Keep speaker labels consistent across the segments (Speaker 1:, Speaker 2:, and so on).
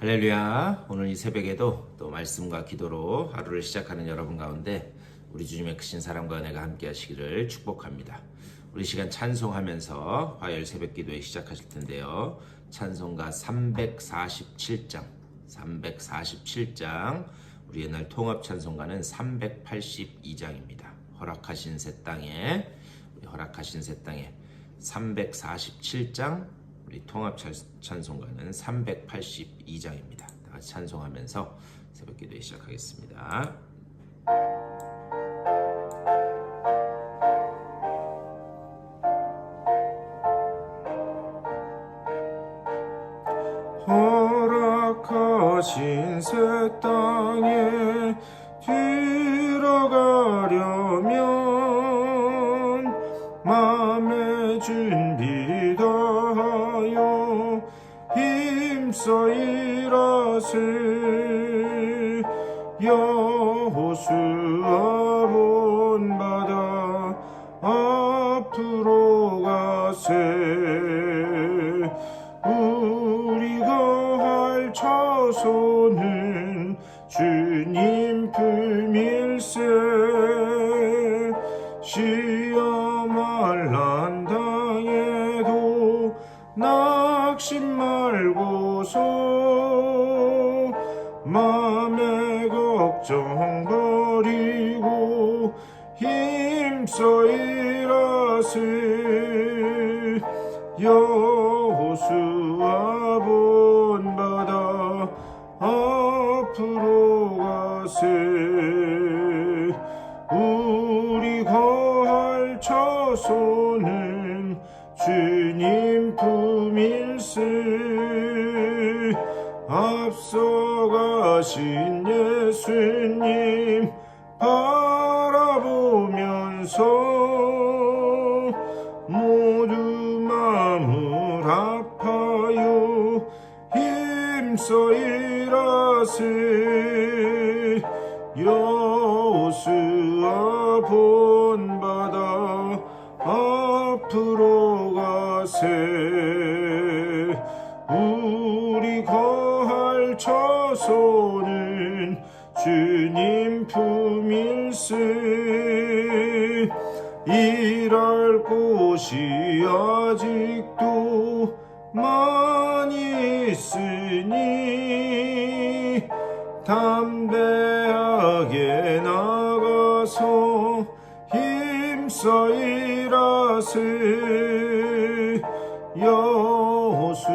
Speaker 1: 할렐루야. 오늘 이 새벽에도 또 말씀과 기도로 하루를 시작하는 여러분 가운데 우리 주님의 크신 사랑과 은혜가 함께 하시기를 축복합니다. 우리 시간 찬송하면서 화요일 새벽 기도에 시작하실 텐데요. 찬송가 347장 우리 옛날 통합 찬송가는 382장입니다. 허락하신 새 땅에 347장, 우리 통합 찬송가는 382장입니다. 다 같이 찬송하면서 새벽 기도에 시작하겠습니다. 허락하신 새 땅에 들어가려면 마음의 준비 다하여 힘써 일하세. 여호수아 본받아 앞으로 가세. 우리가 할 처소는 주님 품일세. 시험할 난 당해도 낙심 말고서 맘의 걱정 버리고 힘써 일하세. 여호수아 본받아 앞으로 가세. 우리 거할 처소는 주님 품일세. 앞서가신 예수님 바라보면서 모두 마음을 아파요 힘써 일하세. 여호수아 본받아 앞으로 가세. 우리 거할 처소는 주님 품일세. 일할 곳이 아직도 많이 있으니 담대하게 나가서 힘써 일하세. 여호수아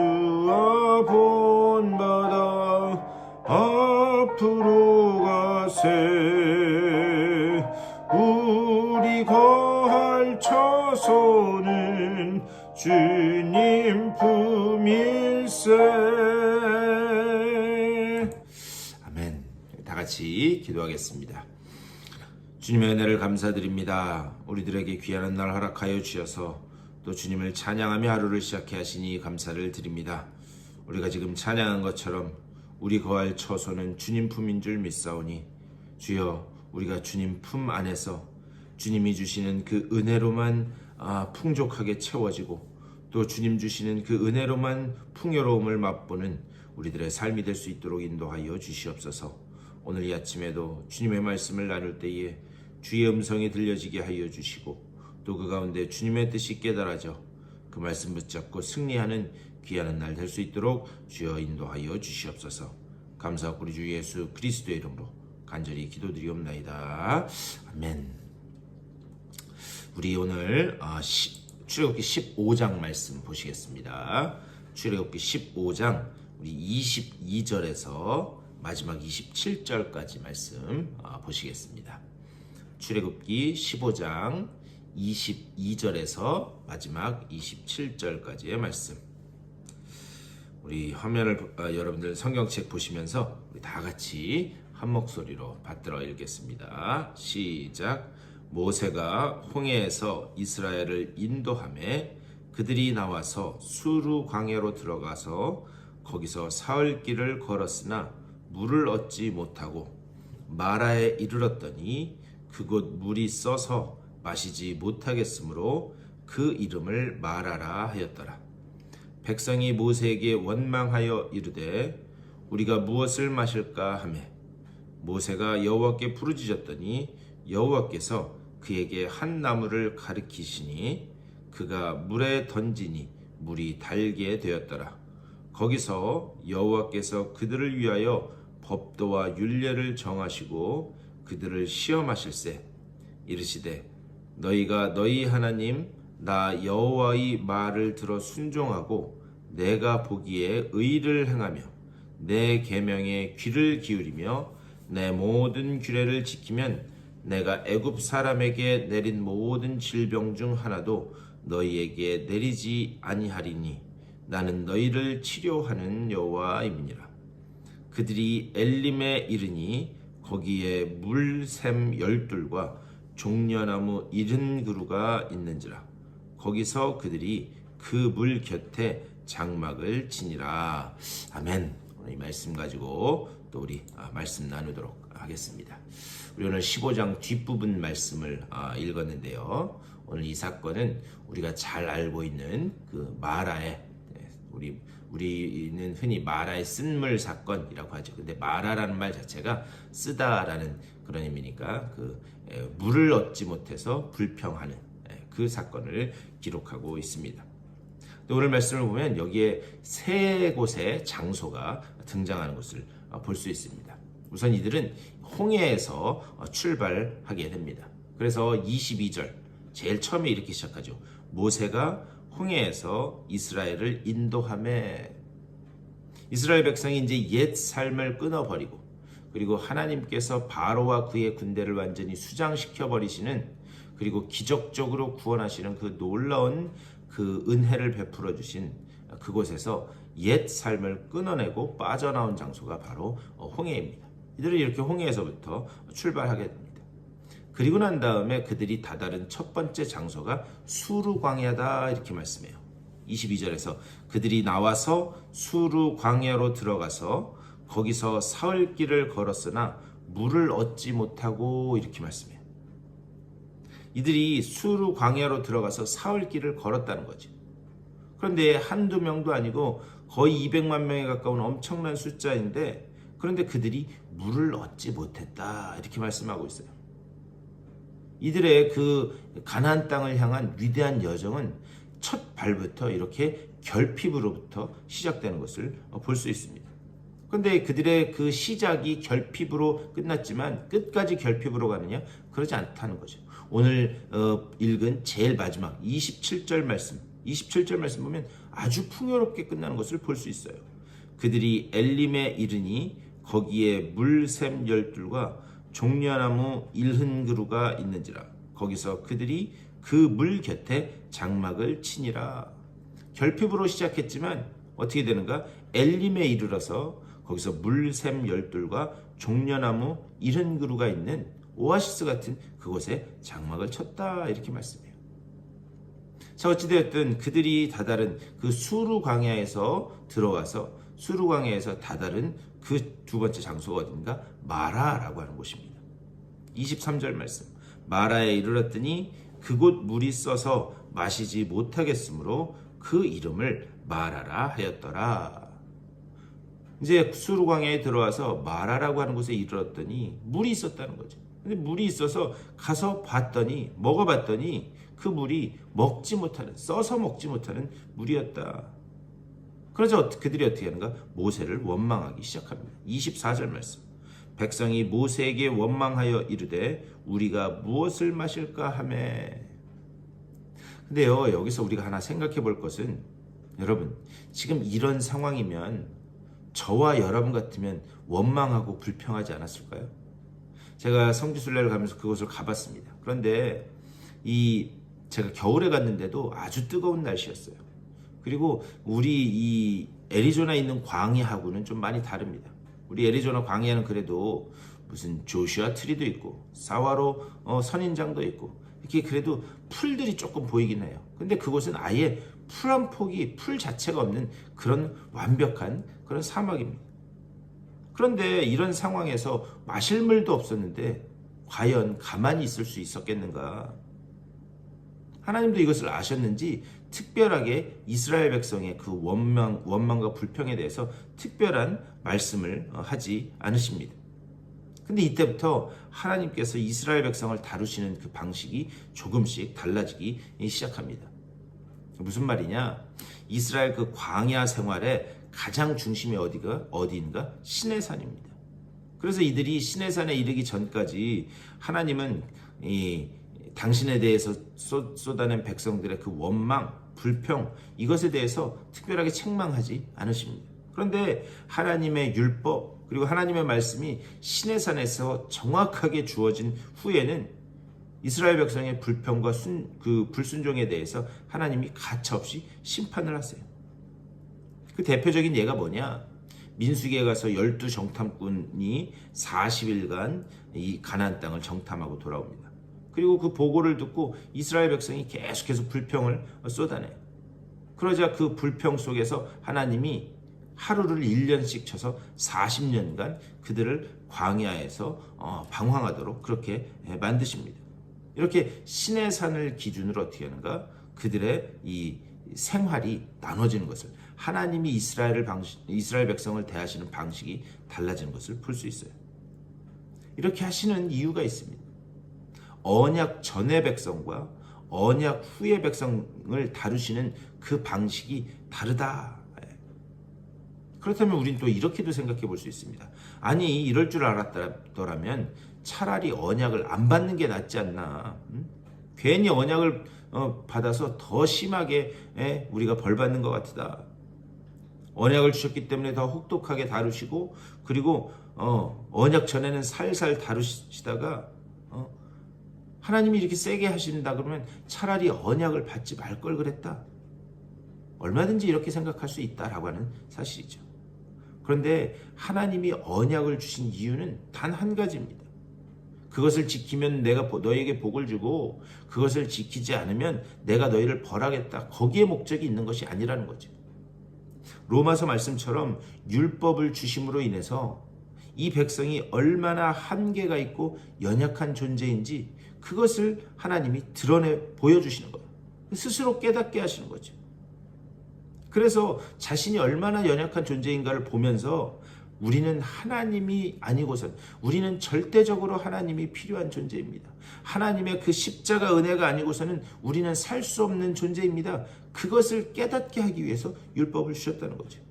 Speaker 1: 본받아 앞으로 가세. 우리 거할 처소는 주님 품일세. 아멘. 다 같이 기도하겠습니다. 주님의 은혜를 감사드립니다. 우리들에게 귀한 날 허락하여 주셔서 또 주님을 찬양하며 하루를 시작해 하시니 감사를 드립니다. 우리가 지금 찬양한 것처럼 우리 거할 처소는 주님 품인 줄 믿사오니 주여, 우리가 주님 품 안에서 주님이 주시는 그 은혜로만 풍족하게 채워지고 또 주님 주시는 그 은혜로만 풍요로움을 맛보는 우리들의 삶이 될 수 있도록 인도하여 주시옵소서. 오늘 이 아침에도 주님의 말씀을 나눌 때에 주의 음성이 들려지게 하여 주시고 또 그 가운데 주님의 뜻이 깨달아져 그 말씀 붙잡고 승리하는 귀한 날 될 수 있도록 주여 인도하여 주시옵소서. 감사하고 우리 주 예수 그리스도의 이름으로 간절히 기도드리옵나이다. 아멘. 우리 오늘 출애굽기 15장 말씀 보시겠습니다. 출애굽기 15장 우리 22절에서 마지막 27절까지 말씀 보시겠습니다. 출애굽기 15장 22절에서 마지막 27절까지의 말씀. 우리 화면을 여러분들 성경책 보시면서 우리 다 같이 한 목소리로 받들어 읽겠습니다. 시작. 모세가 홍해에서 이스라엘을 인도하매 그들이 나와서 수르 광야로 들어가서 거기서 사흘 길을 걸었으나 물을 얻지 못하고 마라에 이르렀더니 그곳 물이 써서 마시지 못하겠으므로 그 이름을 마라라 하였더라. 백성이 모세에게 원망하여 이르되 우리가 무엇을 마실까 하매 모세가 여호와께 부르짖었더니 여호와께서 그에게 한 나무를 가리키시니 그가 물에 던지니 물이 달게 되었더라. 거기서 여호와께서 그들을 위하여 법도와 율례를 정하시고 그들을 시험하실세 이르시되 너희가 너희 하나님 나 여호와의 말을 들어 순종하고 내가 보기에 의를 행하며 내 계명에 귀를 기울이며 내 모든 규례를 지키면 내가 애굽 사람에게 내린 모든 질병 중 하나도 너희에게 내리지 아니하리니 나는 너희를 치료하는 여호와임이니라. 그들이 엘림에 이르니 거기에 물샘 12과 종려나무 70그루가 있는지라. 거기서 그들이 그 물 곁에 장막을 치니라. 아멘. 오늘 이 말씀 가지고 또 우리 말씀 나누도록 하겠습니다. 우리 오늘 15장 뒷부분 말씀을 읽었는데요. 오늘 이 사건은 우리가 잘 알고 있는 그 마라의 우리는 흔히 마라의 쓴물 사건이라고 하죠. 근데 마라라는 말 자체가 쓰다라는 그런 의미니까 그 물을 얻지 못해서 불평하는 그 사건을 기록하고 있습니다. 오늘 말씀을 보면 여기에 세 곳의 장소가 등장하는 것을 볼 수 있습니다. 우선 이들은 홍해에서 출발하게 됩니다. 그래서 22절 제일 처음에 이렇게 시작하죠. 모세가 홍해에서 이스라엘을 인도하매. 이스라엘 백성이 이제 옛 삶을 끊어버리고 그리고 하나님께서 바로와 그의 군대를 완전히 수장시켜 버리시는 그리고 기적적으로 구원하시는 그 놀라운 그 은혜를 베풀어 주신 그곳에서 옛 삶을 끊어내고 빠져나온 장소가 바로 홍해입니다. 이들은 이렇게 홍해에서부터 출발하게 됩니다. 그리고 난 다음에 그들이 다다른 첫 번째 장소가 수르 광야다 이렇게 말씀해요. 22절에서 그들이 나와서 수르 광야로 들어가서 거기서 사흘길을 걸었으나 물을 얻지 못하고 이렇게 말씀해요. 이들이 수르 광야로 들어가서 사흘길을 걸었다는 거죠. 그런데 한두 명도 아니고 거의 200만 명에 가까운 엄청난 숫자인데 그런데 그들이 물을 얻지 못했다 이렇게 말씀하고 있어요. 이들의 그 가나안 땅을 향한 위대한 여정은 첫 발부터 이렇게 결핍으로부터 시작되는 것을 볼 수 있습니다. 그런데 그들의 그 시작이 결핍으로 끝났지만 끝까지 결핍으로 가느냐? 그러지 않다는 거죠. 오늘 읽은 제일 마지막 27절 말씀 보면 아주 풍요롭게 끝나는 것을 볼 수 있어요. 그들이 엘림에 이르니 거기에 물샘 12과 종려나무 70그루가 있는지라. 거기서 그들이 그 물 곁에 장막을 치니라. 결핍으로 시작했지만 어떻게 되는가? 엘림에 이르러서 거기서 물샘 12과 종려나무 70그루가 있는 오아시스 같은 그곳에 장막을 쳤다 이렇게 말씀해요. 자, 어찌되었든 그들이 다다른 그 수르 광야에서 들어와서 수르 광야에서 다다른 그 두 번째 장소가 어딘가? 마라라고 하는 곳입니다. 23절 말씀. 마라에 이르렀더니 그곳 물이 써서 마시지 못하겠으므로 그 이름을 마라라 하였더라. 이제 수르 광야에 들어와서 마라라고 하는 곳에 이르렀더니 물이 있었다는 거죠. 근데 물이 있어서 가서 봤더니 먹어봤더니 그 물이 써서 먹지 못하는 물이었다. 그래서 그들이 어떻게 하는가? 모세를 원망하기 시작합니다. 24절 말씀. 백성이 모세에게 원망하여 이르되 우리가 무엇을 마실까 하매. 근데요, 여기서 우리가 하나 생각해 볼 것은 여러분, 지금 이런 상황이면 저와 여러분 같으면 원망하고 불평하지 않았을까요? 제가 성지순례를 가면서 그곳을 가봤습니다. 그런데 제가 겨울에 갔는데도 아주 뜨거운 날씨였어요. 그리고 우리 이 애리조나에 있는 광야하고는 좀 많이 다릅니다. 우리 애리조나 광야는 그래도 무슨 조슈아 트리도 있고 사와로 선인장도 있고 이렇게 그래도 풀들이 조금 보이긴 해요. 근데 그곳은 아예 풀 한 폭이 풀 자체가 없는 그런 완벽한 그런 사막입니다. 그런데 이런 상황에서 마실 물도 없었는데 과연 가만히 있을 수 있었겠는가? 하나님도 이것을 아셨는지 특별하게 이스라엘 백성의 그 원망과 불평에 대해서 특별한 말씀을 하지 않으십니다. 근데 이때부터 하나님께서 이스라엘 백성을 다루시는 그 방식이 조금씩 달라지기 시작합니다. 무슨 말이냐? 이스라엘 그 광야 생활의 가장 중심이 어디인가? 시내산입니다. 그래서 이들이 시내산에 이르기 전까지 하나님은 당신에 대해서 쏟아낸 백성들의 그 원망, 불평, 이것에 대해서 특별하게 책망하지 않으십니다. 그런데 하나님의 율법 그리고 하나님의 말씀이 시내산에서 정확하게 주어진 후에는 이스라엘 백성의 불평과 그 불순종에 대해서 하나님이 가차없이 심판을 하세요. 그 대표적인 예가 뭐냐? 민수기에 가서 12정탐꾼이 40일간 이 가나안 땅을 정탐하고 돌아옵니다. 그리고 그 보고를 듣고 이스라엘 백성이 계속해서 불평을 쏟아내요. 그러자 그 불평 속에서 하나님이 하루를 1년씩 쳐서 40년간 그들을 광야에서 방황하도록 그렇게 만드십니다. 이렇게 시내산을 기준으로 어떻게 하는가? 그들의 이 생활이 나눠지는 것을, 하나님이 이스라엘 백성을 대하시는 방식이 달라지는 것을 볼 수 있어요. 이렇게 하시는 이유가 있습니다. 언약 전의 백성과 언약 후의 백성을 다루시는 그 방식이 다르다. 그렇다면 우리는 또 이렇게도 생각해 볼 수 있습니다. 아니, 이럴 줄 알았더라면 차라리 언약을 안 받는 게 낫지 않나? 괜히 언약을 받아서 더 심하게 우리가 벌 받는 것 같다. 언약을 주셨기 때문에 더 혹독하게 다루시고, 그리고 언약 전에는 살살 다루시다가 하나님이 이렇게 세게 하신다 그러면 차라리 언약을 받지 말 걸 그랬다. 얼마든지 이렇게 생각할 수 있다라고 하는 사실이죠. 그런데 하나님이 언약을 주신 이유는 단 한 가지입니다. 그것을 지키면 내가 너에게 복을 주고, 그것을 지키지 않으면 내가 너희를 벌하겠다. 거기에 목적이 있는 것이 아니라는 거죠. 로마서 말씀처럼 율법을 주심으로 인해서 이 백성이 얼마나 한계가 있고 연약한 존재인지 그것을 하나님이 드러내 보여주시는 거예요. 스스로 깨닫게 하시는 거죠. 그래서 자신이 얼마나 연약한 존재인가를 보면서 우리는 하나님이 아니고선, 우리는 절대적으로 하나님이 필요한 존재입니다. 하나님의 그 십자가 은혜가 아니고서는 우리는 살 수 없는 존재입니다. 그것을 깨닫게 하기 위해서 율법을 주셨다는 거죠.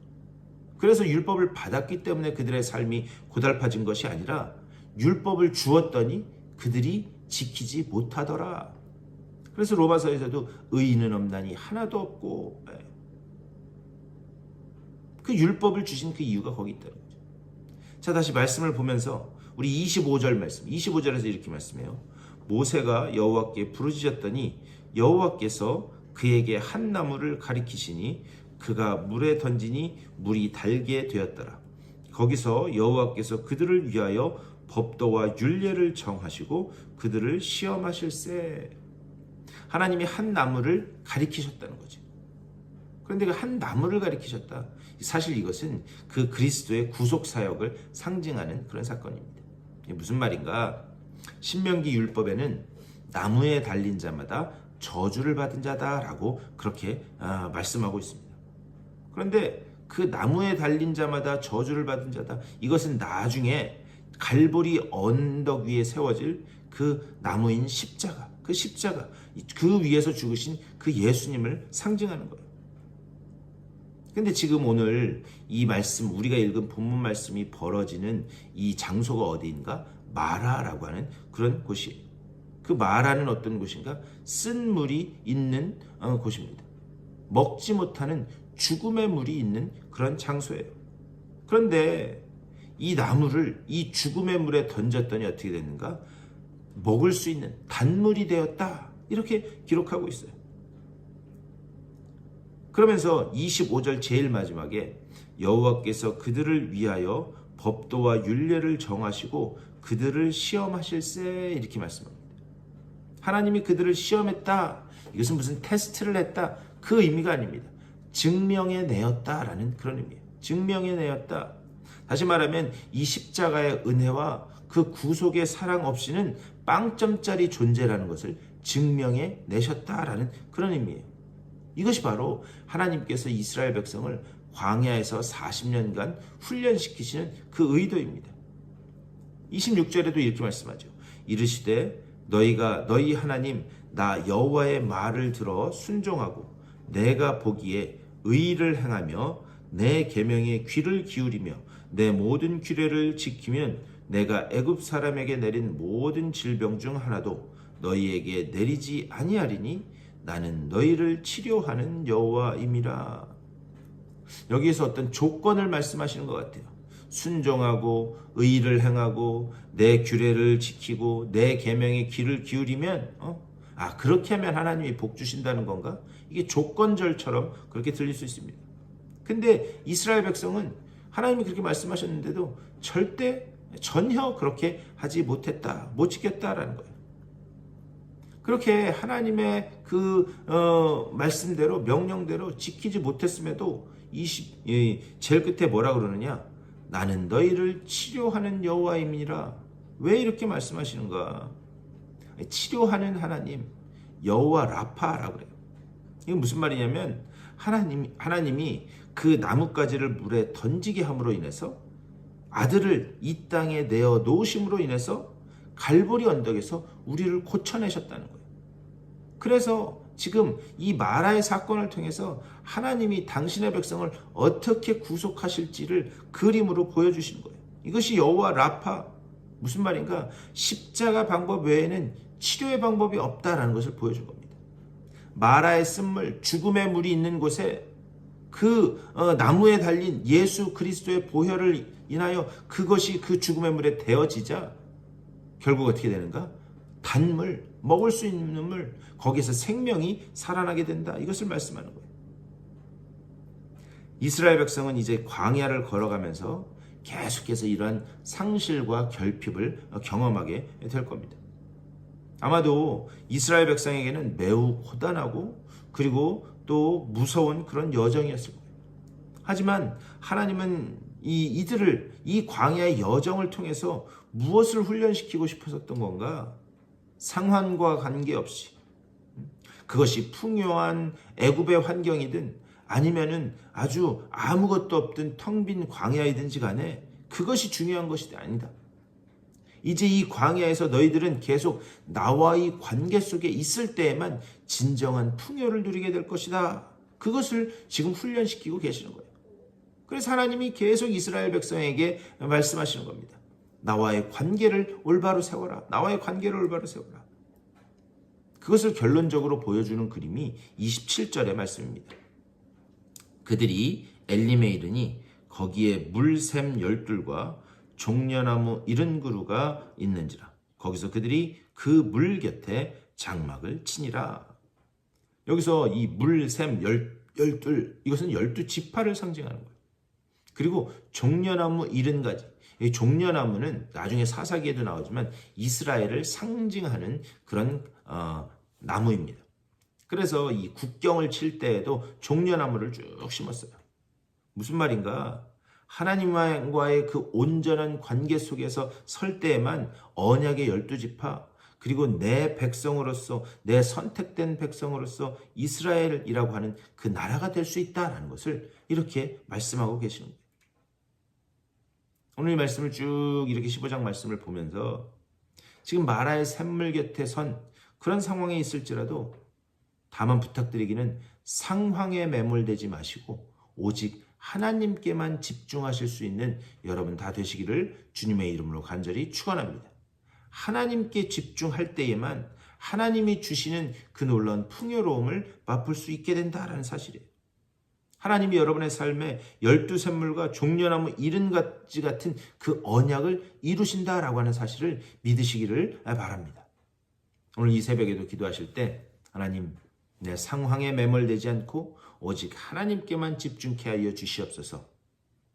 Speaker 1: 그래서 율법을 받았기 때문에 그들의 삶이 고달파진 것이 아니라 율법을 주었더니 그들이 지키지 못하더라. 그래서 로마서에서도 의인은 없나니 하나도 없고, 그 율법을 주신 그 이유가 거기 있다는 거죠. 자, 다시 말씀을 보면서 우리 25절 말씀, 25절에서 이렇게 말씀해요. 모세가 여호와께 부르짖었더니 여호와께서 그에게 한 나무를 가리키시니 그가 물에 던지니 물이 달게 되었더라. 거기서 여호와께서 그들을 위하여 법도와 율례를 정하시고 그들을 시험하실세. 하나님이 한 나무를 가리키셨다는 거죠. 그런데 그 한 나무를 가리키셨다. 사실 이것은 그 그리스도의 구속 사역을 상징하는 그런 사건입니다. 이게 무슨 말인가? 신명기 율법에는 나무에 달린 자마다 저주를 받은 자다라고 그렇게 말씀하고 있습니다. 그런데 그 나무에 달린 자마다 저주를 받은 자다. 이것은 나중에 갈보리 언덕 위에 세워질 그 나무인 십자가, 그 십자가, 그 위에서 죽으신 그 예수님을 상징하는 거예요. 근데 지금 오늘 이 말씀, 우리가 읽은 본문 말씀이 벌어지는 이 장소가 어디인가? 마라라고 하는 그런 곳이에요. 그 마라는 어떤 곳인가? 쓴 물이 있는 곳입니다. 먹지 못하는 죽음의 물이 있는 그런 장소예요. 그런데 이 나무를 이 죽음의 물에 던졌더니 어떻게 됐는가? 먹을 수 있는 단물이 되었다. 이렇게 기록하고 있어요. 그러면서 25절 제일 마지막에 여호와께서 그들을 위하여 법도와 율례를 정하시고 그들을 시험하실세 이렇게 말씀합니다. 하나님이 그들을 시험했다. 이것은 무슨 테스트를 했다. 그 의미가 아닙니다. 증명해내었다라는 그런 의미예요. 증명해내었다. 다시 말하면 이 십자가의 은혜와 그 구속의 사랑 없이는 빵점짜리 존재라는 것을 증명해내셨다라는 그런 의미예요. 이것이 바로 하나님께서 이스라엘 백성을 광야에서 40년간 훈련시키시는 그 의도입니다. 26절에도 이렇게 말씀하죠. 이르시되 너희가 너희 하나님 나 여호와의 말을 들어 순종하고 내가 보기에 의를 행하며 내 계명에 귀를 기울이며 내 모든 규례를 지키면 내가 애굽 사람에게 내린 모든 질병 중 하나도 너희에게 내리지 아니하리니 나는 너희를 치료하는 여호와임이라. 여기에서 어떤 조건을 말씀하시는 것 같아요. 순종하고 의를 행하고 내 규례를 지키고 내 계명에 귀를 기울이면 그렇게 하면 하나님이 복 주신다는 건가? 이게 조건절처럼 그렇게 들릴 수 있습니다. 근데 이스라엘 백성은 하나님이 그렇게 말씀하셨는데도 전혀 그렇게 하지 못했다, 못 지켰다라는 거예요. 그렇게 하나님의 말씀대로 명령대로 지키지 못했음에도 제일 끝에 뭐라 그러느냐? 나는 너희를 치료하는 여호와임이라. 왜 이렇게 말씀하시는가? 치료하는 하나님, 여호와 라파라고 그래요. 이게 무슨 말이냐면 하나님이 그 나뭇가지를 물에 던지게 함으로 인해서 아들을 이 땅에 내어 놓으심으로 인해서 갈보리 언덕에서 우리를 고쳐내셨다는 거예요. 그래서 지금 이 마라의 사건을 통해서 하나님이 당신의 백성을 어떻게 구속하실지를 그림으로 보여주시는 거예요. 이것이 여호와 라파, 무슨 말인가? 십자가 방법 외에는 치료의 방법이 없다라는 것을 보여준 겁니다. 마라의 쓴물, 죽음의 물이 있는 곳에 나무에 달린 예수 그리스도의 보혈을 인하여 그것이 그 죽음의 물에 데워지자 결국 어떻게 되는가? 단물, 먹을 수 있는 물, 거기에서 생명이 살아나게 된다. 이것을 말씀하는 거예요. 이스라엘 백성은 이제 광야를 걸어가면서 계속해서 이러한 상실과 결핍을 경험하게 될 겁니다. 아마도 이스라엘 백성에게는 매우 고단하고 그리고 또 무서운 그런 여정이었을 거예요. 하지만 하나님은 이들을 이 광야의 여정을 통해서 무엇을 훈련시키고 싶으셨던 건가? 상황과 관계없이 그것이 풍요한 애굽의 환경이든 아니면은 아주 아무것도 없던 텅 빈 광야이든지 간에 그것이 중요한 것이 아니다. 이제 이 광야에서 너희들은 계속 나와의 관계 속에 있을 때에만 진정한 풍요를 누리게 될 것이다. 그것을 지금 훈련시키고 계시는 거예요. 그래서 하나님이 계속 이스라엘 백성에게 말씀하시는 겁니다. 나와의 관계를 올바로 세워라. 나와의 관계를 올바로 세워라. 그것을 결론적으로 보여주는 그림이 27절의 말씀입니다. 그들이 엘림에 이르니 거기에 물샘 12과 종려나무 70그루가 있는지라. 거기서 그들이 그 물 곁에 장막을 치니라. 여기서 이 물샘 12, 이것은 12지파를 상징하는 거예요. 그리고 종려나무 70가지. 이 종려나무는 나중에 사사기에도 나오지만 이스라엘을 상징하는 그런 나무입니다. 그래서 이 국경을 칠 때에도 종려나무를 쭉 심었어요. 무슨 말인가? 하나님과의 그 온전한 관계 속에서 설 때에만 언약의 12지파, 그리고 내 백성으로서, 내 선택된 백성으로서 이스라엘이라고 하는 그 나라가 될 수 있다는 것을 이렇게 말씀하고 계시는 거예요. 오늘 이 말씀을 쭉 이렇게 15장 말씀을 보면서 지금 마라의 샘물 곁에 선 그런 상황에 있을지라도 다만 부탁드리기는 상황에 매몰되지 마시고 오직 하나님께만 집중하실 수 있는 여러분 다 되시기를 주님의 이름으로 간절히 축원합니다. 하나님께 집중할 때에만 하나님이 주시는 그 놀라운 풍요로움을 맛볼 수 있게 된다라는 사실이에요. 하나님이 여러분의 삶에 12샘물과 종려나무 70가지 같은 그 언약을 이루신다라고 하는 사실을 믿으시기를 바랍니다. 오늘 이 새벽에도 기도하실 때 하나님, 내 상황에 매몰되지 않고 오직 하나님께만 집중케 하여 주시옵소서.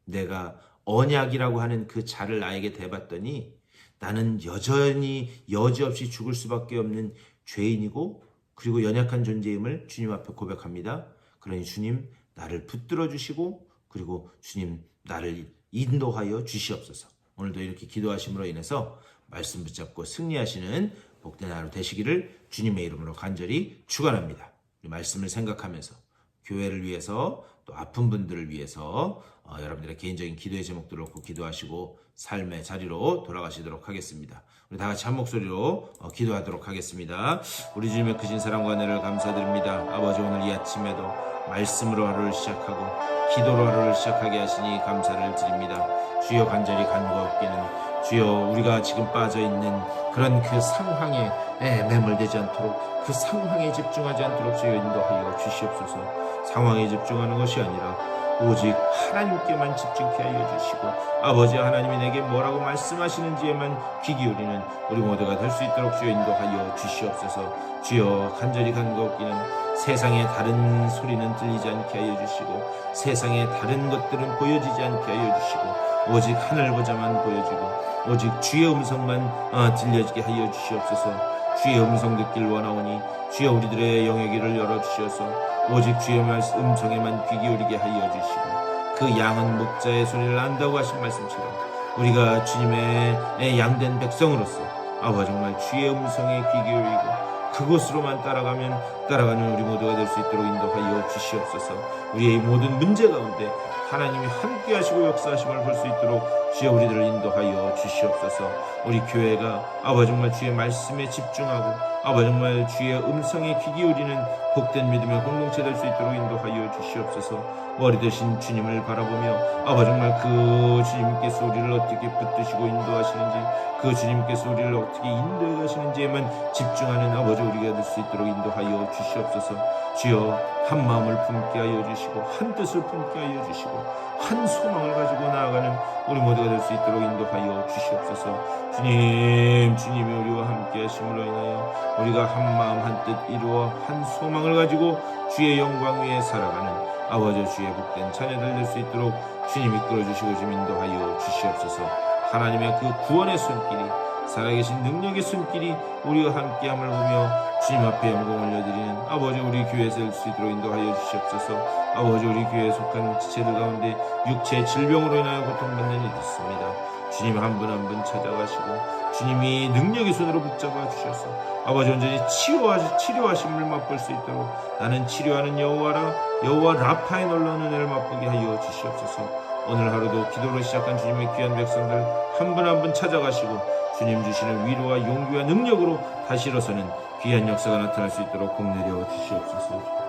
Speaker 1: 내가 언약이라고 하는 그 자를 나에게 대봤더니 나는 여전히 여지없이 죽을 수밖에 없는 죄인이고 그리고 연약한 존재임을 주님 앞에 고백합니다. 그러니 주님 나를 붙들어 주시고 그리고 주님 나를 인도하여 주시옵소서. 오늘도 이렇게 기도하심으로 인해서 말씀 붙잡고 승리하시는 복된 하루 되시기를 주님의 이름으로 간절히 축원합니다. 이 말씀을 생각하면서 교회를 위해서 또 아픈 분들을 위해서 여러분들의 개인적인 기도의 제목들을 놓고 기도하시고 삶의 자리로 돌아가시도록 하겠습니다. 우리 다 같이 한 목소리로 기도하도록 하겠습니다. 우리 주님의 크신 사랑과 은혜를 감사드립니다. 아버지, 오늘 이 아침에도 말씀으로 하루를 시작하고 기도로 하루를 시작하게 하시니 감사를 드립니다. 주여, 간절히 간구하옵기는 주여, 우리가 지금 빠져있는 그런 그 상황에 매몰되지 않도록, 그 상황에 집중하지 않도록 주여 인도하여 주시옵소서. 상황에 집중하는 것이 아니라 오직 하나님께만 집중케 하여 주시고, 아버지 하나님이 내게 뭐라고 말씀하시는지에만 귀 기울이는 우리 모두가 될 수 있도록 주여 인도하여 주시옵소서. 주여, 간절히 간구하옵기는 세상의 다른 소리는 들리지 않게 하여 주시고, 세상의 다른 것들은 보여지지 않게 하여 주시고, 오직 하늘 보자만 보여지고 오직 주의 음성만 들려지게 하여 주시옵소서. 주의 음성 듣길 원하오니 주여, 우리들의 영역을 열어주셔서 오직 주의 음성에만 귀 기울이게 하여 주시고, 그 양은 목자의 소리를 안다고 하신 말씀처럼 우리가 주님의 양된 백성으로서 아버지 정말 주의 음성에 귀 기울이고 그곳으로만 따라가는 우리 모두가 될 수 있도록 인도하여 주시옵소서. 우리의 모든 문제 가운데 하나님이 함께 하시고 역사하심을 볼 수 있도록 주여 우리들을 인도하여 주시옵소서. 우리 교회가 아버지 정말 주의 말씀에 집중하고 아버지 정말 주의 음성에 귀 기울이는 복된 믿음의 공동체 될 수 있도록 인도하여 주시옵소서. 머리 대신 주님을 바라보며 아버지 정말 그 주님께서 우리를 어떻게 붙드시고 인도하시는지, 그 주님께서 우리를 어떻게 인도해 가시는지에만 집중하는 아버지 우리가 될 수 있도록 인도하여 주시옵소서. 주여, 한 마음을 품게 하여 주시고 한 뜻을 품게 하여 주시고 한 소망을 가지고 나아가는 우리 모두가 될 수 있도록 인도하여 주시옵소서. 주님이 우리와 함께 하심으로 인하여 우리가 한 마음 한 뜻 이루어 한 소망을 가지고 주의 영광 위에 살아가는 아버지 주의 복된 자녀들 될 수 있도록 주님 이끌어주시고 좀 인도하여 주시옵소서. 하나님의 그 구원의 손길이, 살아계신 능력의 손길이 우리와 함께함을 보며 주님 앞에 영광을 올려드리는 아버지 우리 교회에 될 수 있도록 인도하여 주시옵소서. 아버지, 우리 교회에 속한 지체들 가운데 육체의 질병으로 인하여 고통받는 일이 있습니다. 주님 한 분 한 분 찾아가시고 주님이 능력의 손으로 붙잡아 주셔서 아버지 온전히 치료하심을 맛볼 수 있도록 나는 치료하는 여호와 라파의 놀라운 은혜를 맛보게 하여 주시옵소서. 오늘 하루도 기도로 시작한 주님의 귀한 백성들 한 분 한 분 찾아가시고 주님 주시는 위로와 용기와 능력으로 다시 일어서는 귀한 역사가 나타날 수 있도록 복 내려 주시옵소서.